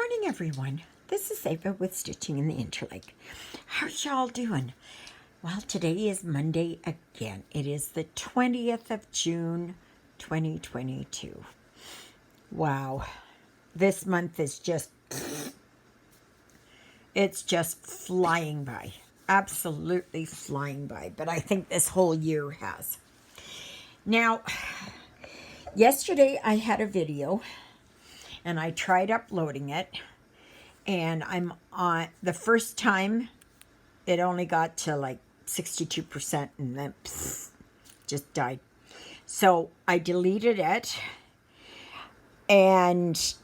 morning, everyone. This is Eva with Stitching in the Interlake. How y'all doing? Well, today is Monday again. It is the 20th of June, 2022. Wow. This month is it's just flying by. Absolutely flying by. But I think this whole year has. Now, yesterday I had a video and I tried uploading it. And I'm on the first time, it only got to like 62% and then just died. So I deleted it and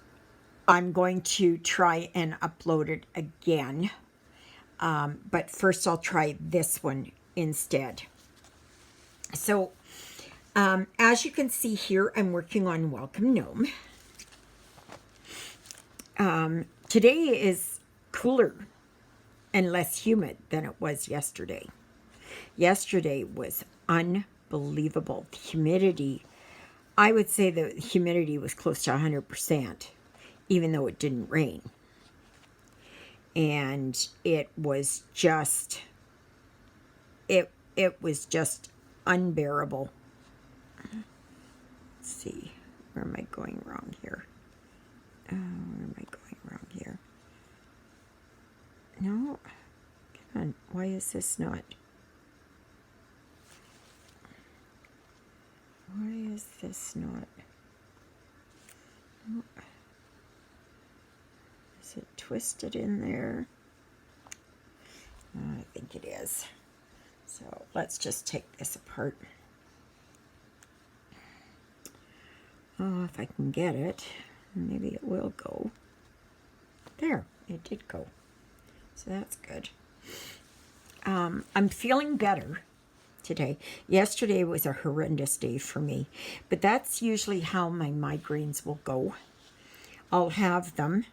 I'm going to try and upload it again. But first I'll try this one instead. So as you can see here, I'm working on Welcome Gnome. Today is cooler and less humid than it was yesterday. Yesterday was unbelievable. The humidity, I would say the humidity was close to 100%, even though it didn't rain. And it was just, it was just unbearable. Let's see, where am I going wrong here? Where am I going wrong here? No, come on, why is this not? Why is this not? Oh. Is it twisted in there? Oh, I think it is. So let's just take this apart. Oh, if I can get it, maybe it will go. There, it did go. So that's good. I'm feeling better today. Yesterday was a horrendous day for me, but that's usually how my migraines will go. I'll have them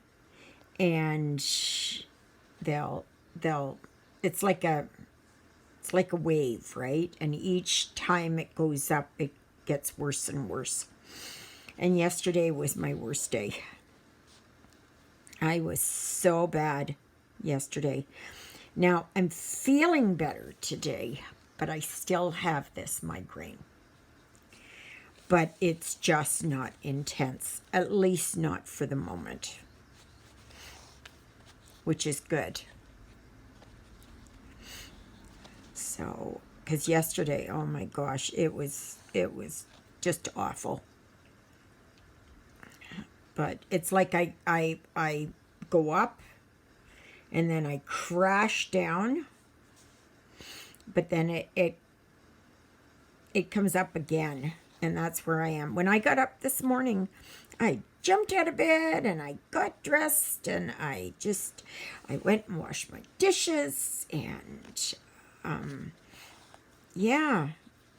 and it's like a wave, right? And each time it goes up, it gets worse and worse. And yesterday was my worst day. I was so bad yesterday. Now, I'm feeling better today, but I still have this migraine. But it's just not intense, at least not for the moment, which is good. So, because yesterday, oh my gosh, it was just awful. But it's like I go up and then I crash down, but then it comes up again, and that's where I am. When I got up this morning, I jumped out of bed and I got dressed and I went and washed my dishes and yeah,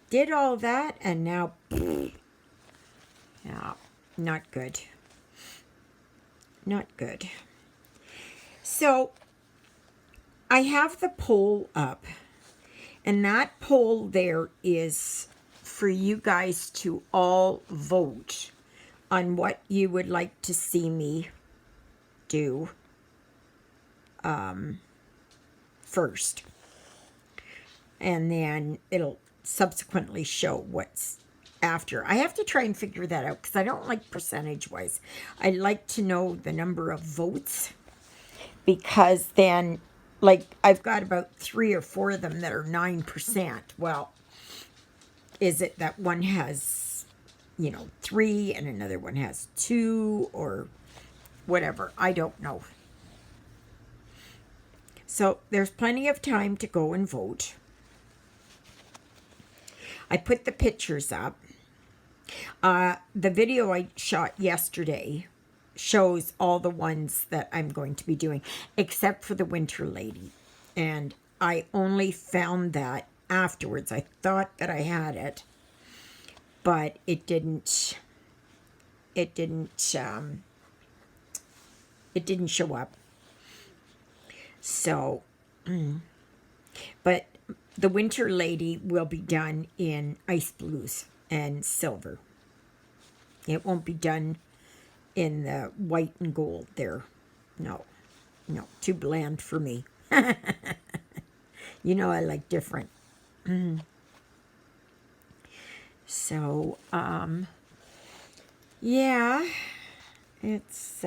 did all that, and now yeah, not good. Not good. So I have the poll up, and that poll there is for you guys to all vote on what you would like to see me do first. And then it'll subsequently show what's after. I have to try and figure that out because I don't like percentage-wise. I like to know the number of votes, because then, like, I've got about 3 or 4 of them that are 9%. Well, is it that one has, 3 and another one has 2 or whatever? I don't know. So there's plenty of time to go and vote. I put the pictures up. The video I shot yesterday shows all the ones that I'm going to be doing, except for the Winter Lady. And I only found that afterwards. I thought that I had it, but it didn't show up. So, but the Winter Lady will be done in ice blues and silver. It won't be done in the white and gold there. No, no, too bland for me. You know I like different. So, yeah, it's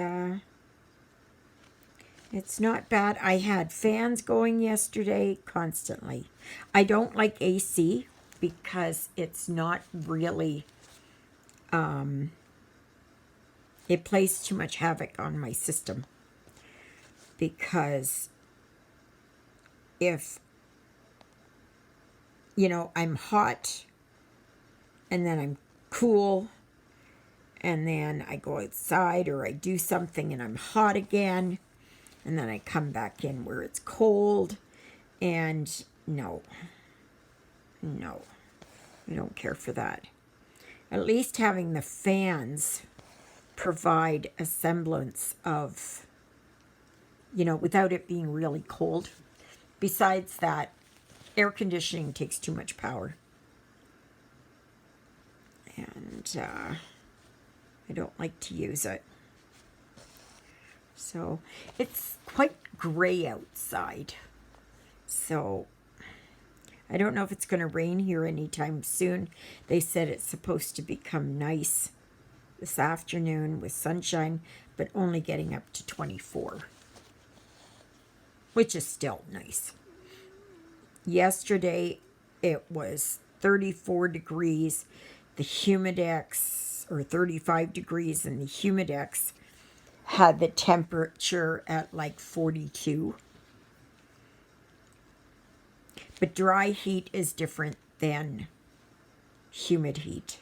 not bad. I had fans going yesterday constantly. I don't like AC because it's not really, it plays too much havoc on my system. Because if, I'm hot and then I'm cool and then I go outside or I do something and I'm hot again and then I come back in where it's cold, and no, I don't care for that. At least having the fans provide a semblance of, without it being really cold. Besides that, air conditioning takes too much power. And I don't like to use it. So it's quite gray outside. So I don't know if it's going to rain here anytime soon. They said it's supposed to become nice this afternoon with sunshine, but only getting up to 24, which is still nice. Yesterday it was 34 degrees. The humidex, or 35 degrees, and the humidex had the temperature at like 42. But dry heat is different than humid heat.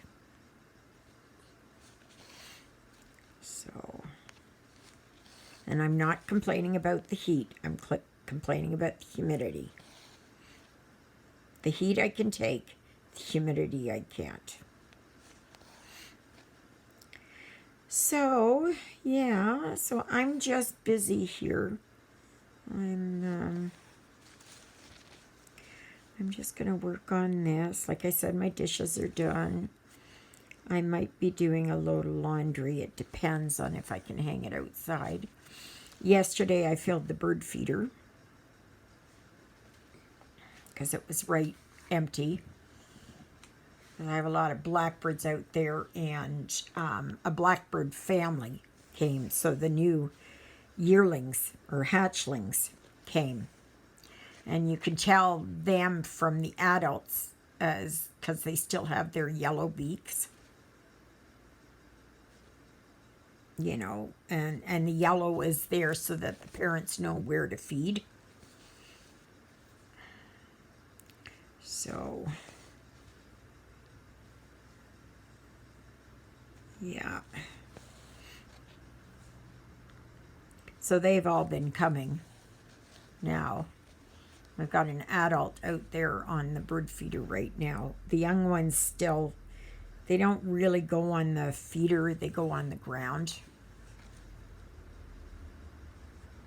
So, and I'm not complaining about the heat. I'm complaining about the humidity. The heat I can take, the humidity I can't. So, yeah, so I'm just busy here. I'm just going to work on this. Like I said, my dishes are done. I might be doing a load of laundry. It depends on if I can hang it outside. Yesterday, I filled the bird feeder because it was right empty. I have a lot of blackbirds out there, and a blackbird family came. So the new yearlings or hatchlings came. And you can tell them from the adults because they still have their yellow beaks. And the yellow is there so that the parents know where to feed. So, yeah. So they've all been coming now. I've got an adult out there on the bird feeder right now. The young ones still, they don't really go on the feeder, they go on the ground.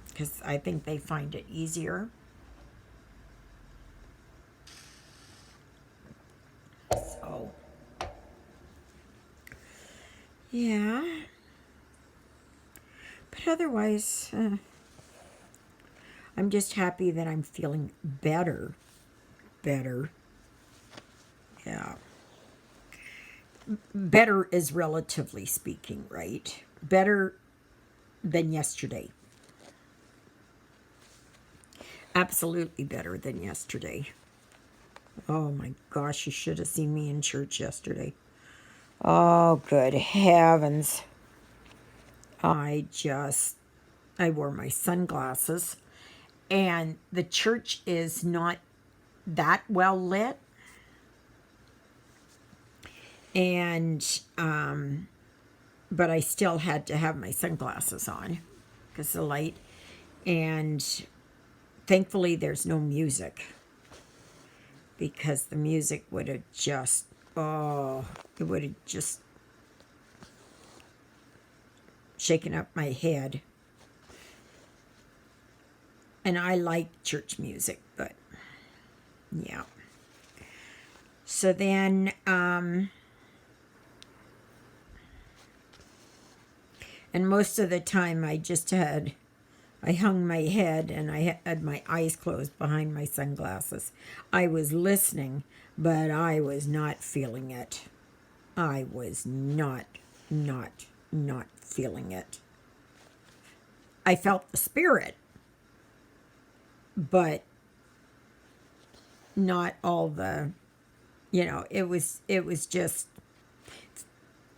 Because I think they find it easier. So, yeah. But otherwise, I'm just happy that I'm feeling better. Yeah. Better is relatively speaking, right? Better than yesterday. Absolutely better than yesterday. Oh my gosh, you should have seen me in church yesterday. Oh, good heavens. I wore my sunglasses, and the church is not that well lit. And, but I still had to have my sunglasses on because of the light. And thankfully there's no music, because the music would have just, it would have just shaken up my head. And I like church music, but yeah. So then, and most of the time I just had I hung my head and I had my eyes closed behind my sunglasses. I was listening, but I was not feeling it. I was not feeling it. I felt the spirit, but not all the, it was just,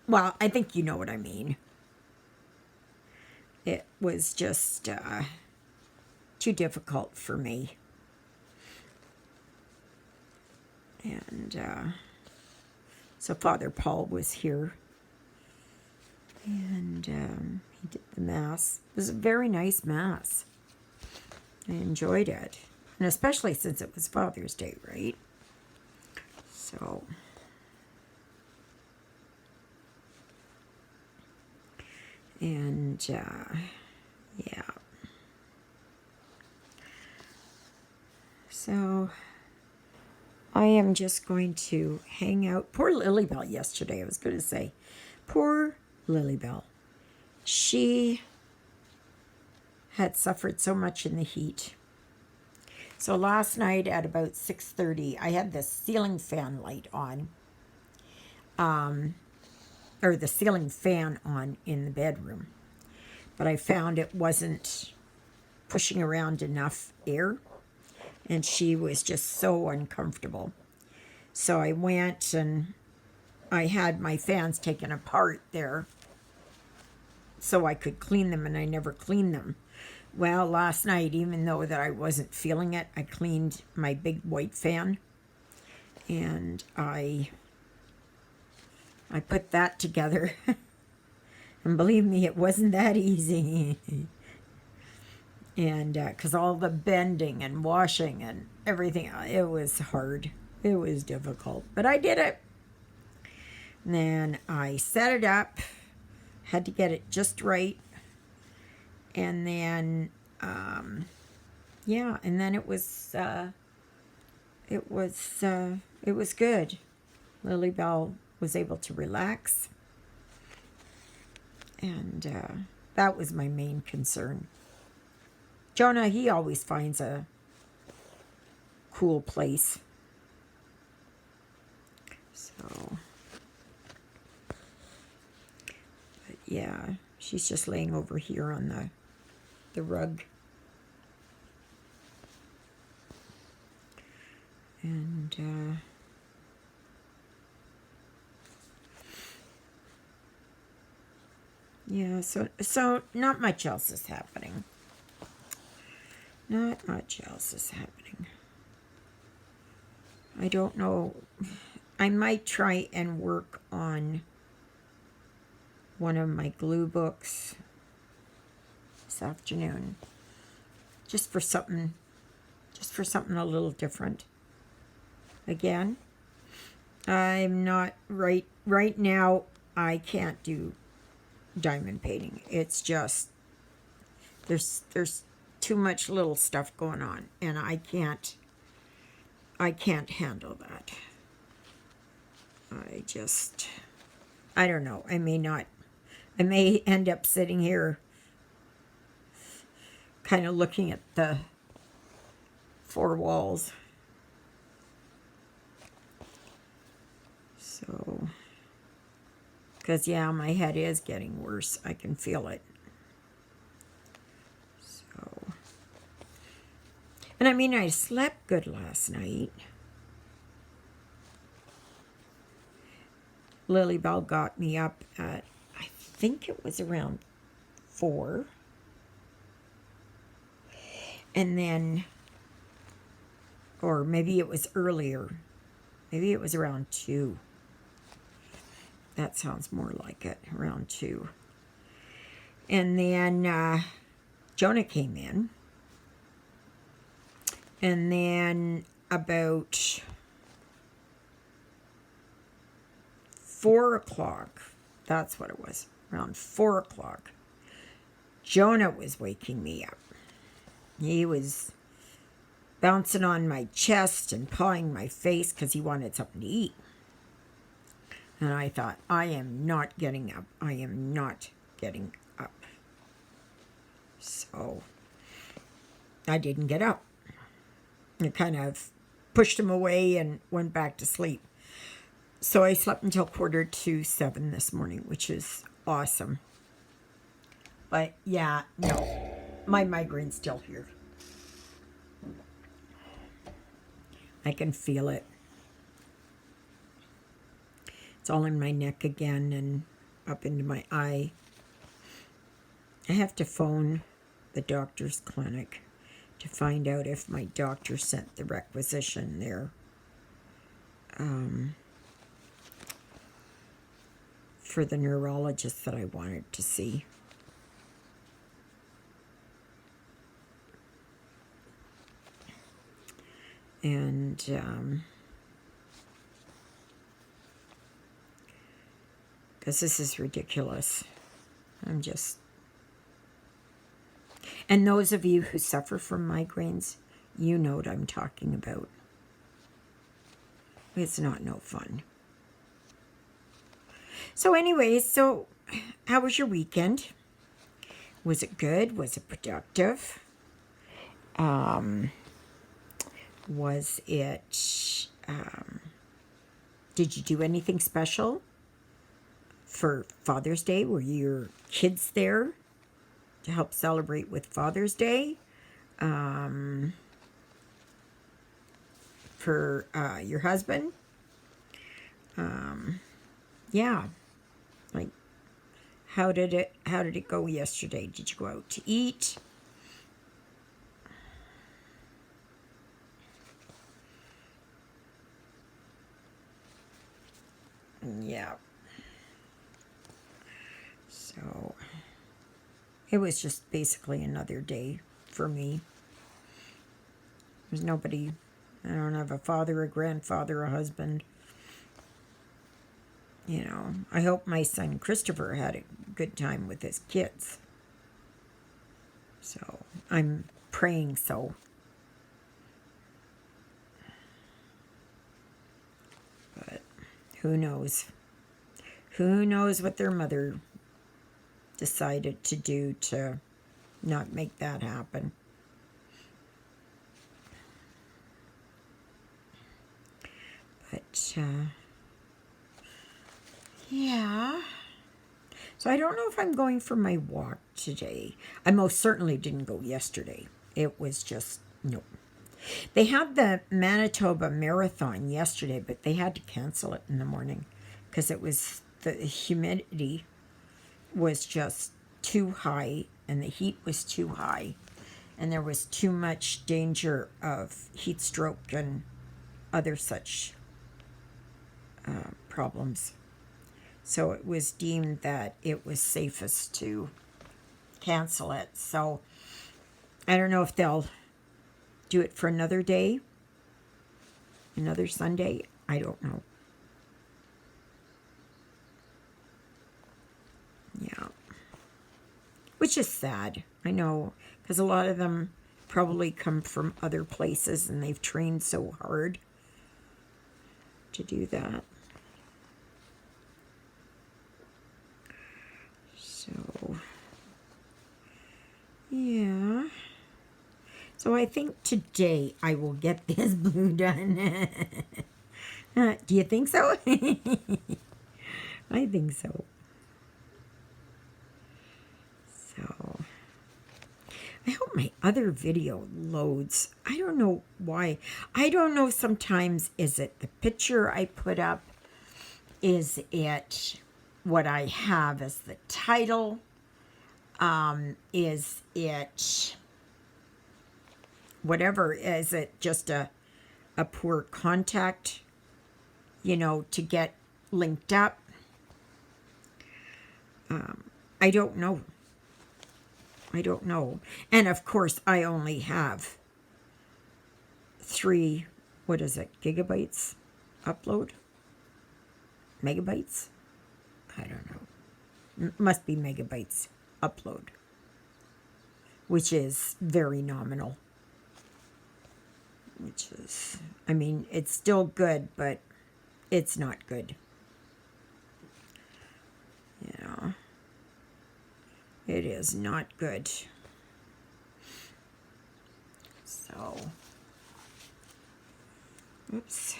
well, I think you know what I mean. It was just too difficult for me. And so Father Paul was here. And he did the Mass. It was a very nice Mass. I enjoyed it. And especially since it was Father's Day, right? So... And, yeah. So, I am just going to hang out. Poor Lilybell yesterday, I was going to say. Poor Lilybell. She had suffered so much in the heat. So last night at about 6:30, I had the ceiling fan light on. Or the ceiling fan on in the bedroom. But I found it wasn't pushing around enough air. And she was just so uncomfortable. So I went and I had my fans taken apart there so I could clean them, and I never cleaned them. Well, last night, even though that I wasn't feeling it, I cleaned my big white fan. And I put that together. And believe me, it wasn't that easy. And because all the bending and washing and everything, it was hard. It was difficult. But I did it. And then I set it up. Had to get it just right. And then, yeah, and then it was good. Lilybell was able to relax. And that was my main concern. Jonah, he always finds a cool place. So, but yeah, she's just laying over here on the rug. And, yeah, so not much else is happening. Not much else is happening. I don't know. I might try and work on one of my glue books this afternoon. Just for something a little different. Again, I'm not right now. I can't do diamond painting. It's just there's too much little stuff going on, and I can't handle that. I don't know. I may end up sitting here kind of looking at the four walls. So, because, yeah, my head is getting worse. I can feel it. So, and I mean, I slept good last night. Lilybell got me up at, I think it was around 4. And then, or maybe it was earlier. Maybe it was around 2. That sounds more like it, around 2. And then Jonah came in. And then about 4 o'clock, that's what it was, around 4 o'clock, Jonah was waking me up. He was bouncing on my chest and pawing my face because he wanted something to eat. And I thought, I am not getting up. I am not getting up. So I didn't get up. I kind of pushed him away and went back to sleep. So I slept until 6:45 this morning, which is awesome. But yeah, no, my migraine's still here. I can feel it. It's all in my neck again and up into my eye. I have to phone the doctor's clinic to find out if my doctor sent the requisition there. For the neurologist that I wanted to see. And because this is ridiculous. And those of you who suffer from migraines, you know what I'm talking about. It's not no fun. So anyways, how was your weekend? Was it good? Was it productive? Was it, did you do anything special for Father's Day? Were your kids there to help celebrate with Father's Day? For your husband? Yeah. Like, how did it go yesterday? Did you go out to eat? Yeah. So it was just basically another day for me. There's nobody. I don't have a father, a grandfather, a husband. You know, I hope my son Christopher had a good time with his kids. So I'm praying so. But who knows? Who knows what their mother decided to do to not make that happen. But, yeah. So I don't know if I'm going for my walk today. I most certainly didn't go yesterday. It was just, no. They had the Manitoba Marathon yesterday, but they had to cancel it in the morning because the humidity was just too high and the heat was too high and there was too much danger of heat stroke and other such problems. So it was deemed that it was safest to cancel it. So I don't know if they'll do it for another day, another Sunday. I don't know. Yeah. Which is sad. I know, because a lot of them probably come from other places and they've trained so hard to do that. So, yeah. So I think today I will get this blue done. Do you think so? I think so. So, I hope my other video loads. I don't know why. I don't know, sometimes is it the picture I put up? Is it what I have as the title? Is it whatever? Is it just a poor contact, to get linked up? I don't know. And of course, I only have 3, gigabytes upload? Megabytes? I don't know. Must be megabytes upload, which is very nominal. It's still good, but it's not good. It is not good. So, oops,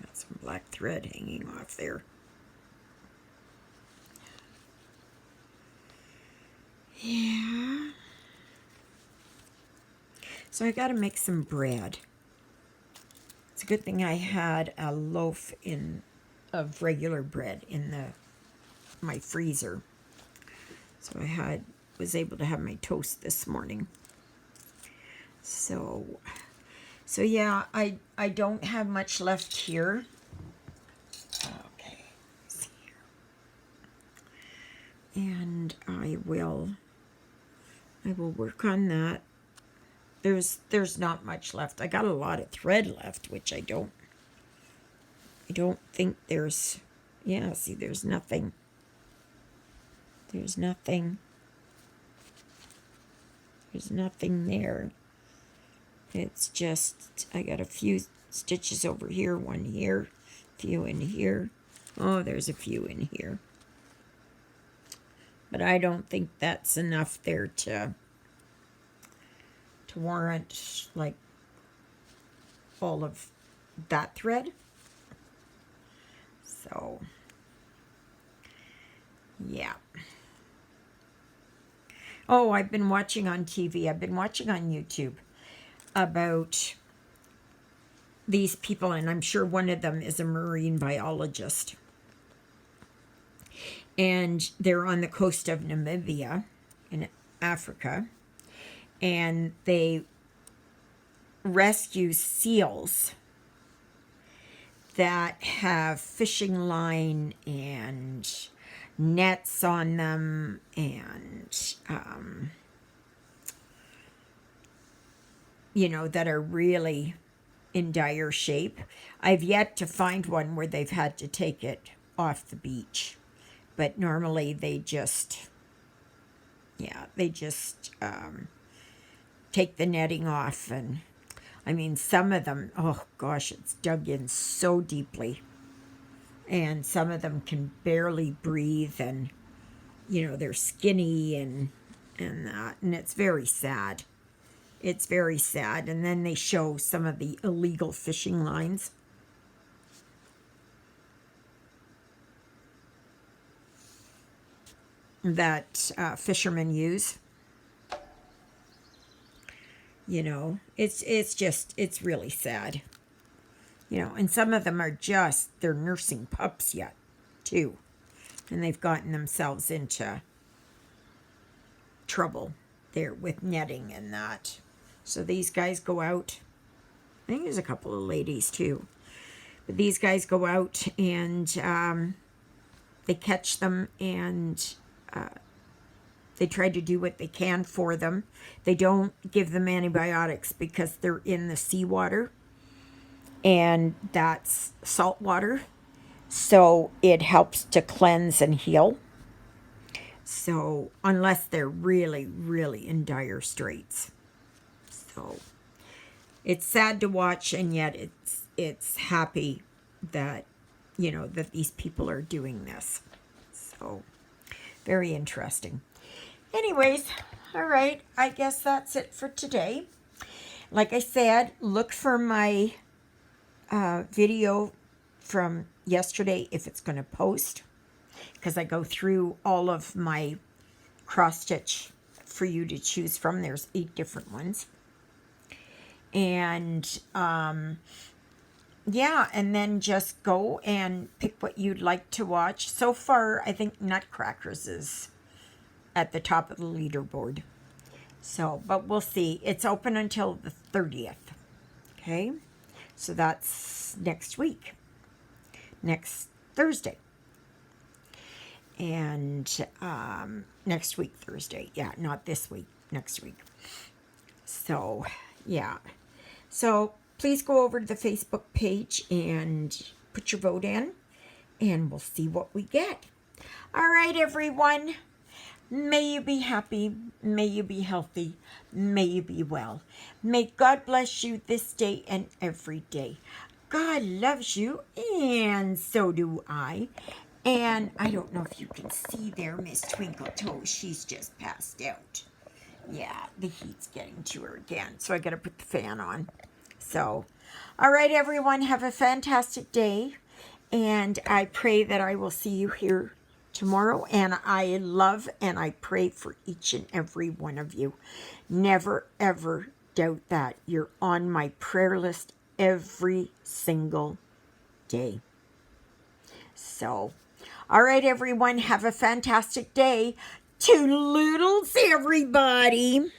got some black thread hanging off there. Yeah. So I got to make some bread. It's a good thing I had a loaf of regular bread in my freezer. So I was able to have my toast this morning. So yeah, I don't have much left here. Okay, let's see here. And I will work on that. There's not much left. I got a lot of thread left, which I don't think there's, yeah, see, there's nothing. There's nothing there. It's just, I got a few stitches over here, one here, a few in here. Oh, there's a few in here. But I don't think that's enough there to warrant, like, all of that thread. So, yeah. Oh, I've been watching on TV. I've been watching on YouTube about these people, and I'm sure one of them is a marine biologist. And they're on the coast of Namibia in Africa, and they rescue seals that have fishing line and nets on them, and that are really in dire shape. I've yet to find one where they've had to take it off the beach, but normally they just take the netting off. And I mean, some of them, oh gosh, it's dug in so deeply, and some of them can barely breathe, and they're skinny and that, and it's very sad. It's very sad. And then they show some of the illegal fishing lines. That fishermen use. It's really sad. And some of them are they're nursing pups yet, too. And they've gotten themselves into trouble there with netting and that. So these guys go out. I think there's a couple of ladies, too. But these guys go out and they catch them, and they try to do what they can for them. They don't give them antibiotics because they're in the seawater, and that's salt water. So it helps to cleanse and heal. So unless they're really, really in dire straits. So it's sad to watch, and yet it's happy that, that these people are doing this. So very interesting. Anyways, all right, I guess that's it for today. Like I said, look for my video from yesterday if it's going to post, because I go through all of my cross stitch for you to choose from. There's 8 different ones. And yeah, and then just go and pick what you'd like to watch. So far, I think Nutcrackers is at the top of the leaderboard. So, but we'll see. It's open until the 30th. Okay? So that's next week. Next Thursday. And next week, Thursday. Yeah, not this week. Next week. So, yeah. So, please go over to the Facebook page and put your vote in, and we'll see what we get. All right, everyone. May you be happy. May you be healthy. May you be well. May God bless you this day and every day. God loves you, and so do I. And I don't know if you can see there, Miss Twinkle Toes. She's just passed out. Yeah, the heat's getting to her again, so I got to put the fan on. So, all right, everyone, have a fantastic day, and I pray that I will see you here tomorrow, and I love and I pray for each and every one of you. Never, ever doubt that. You're on my prayer list every single day. So, all right, everyone, have a fantastic day. Toodaloodles, everybody.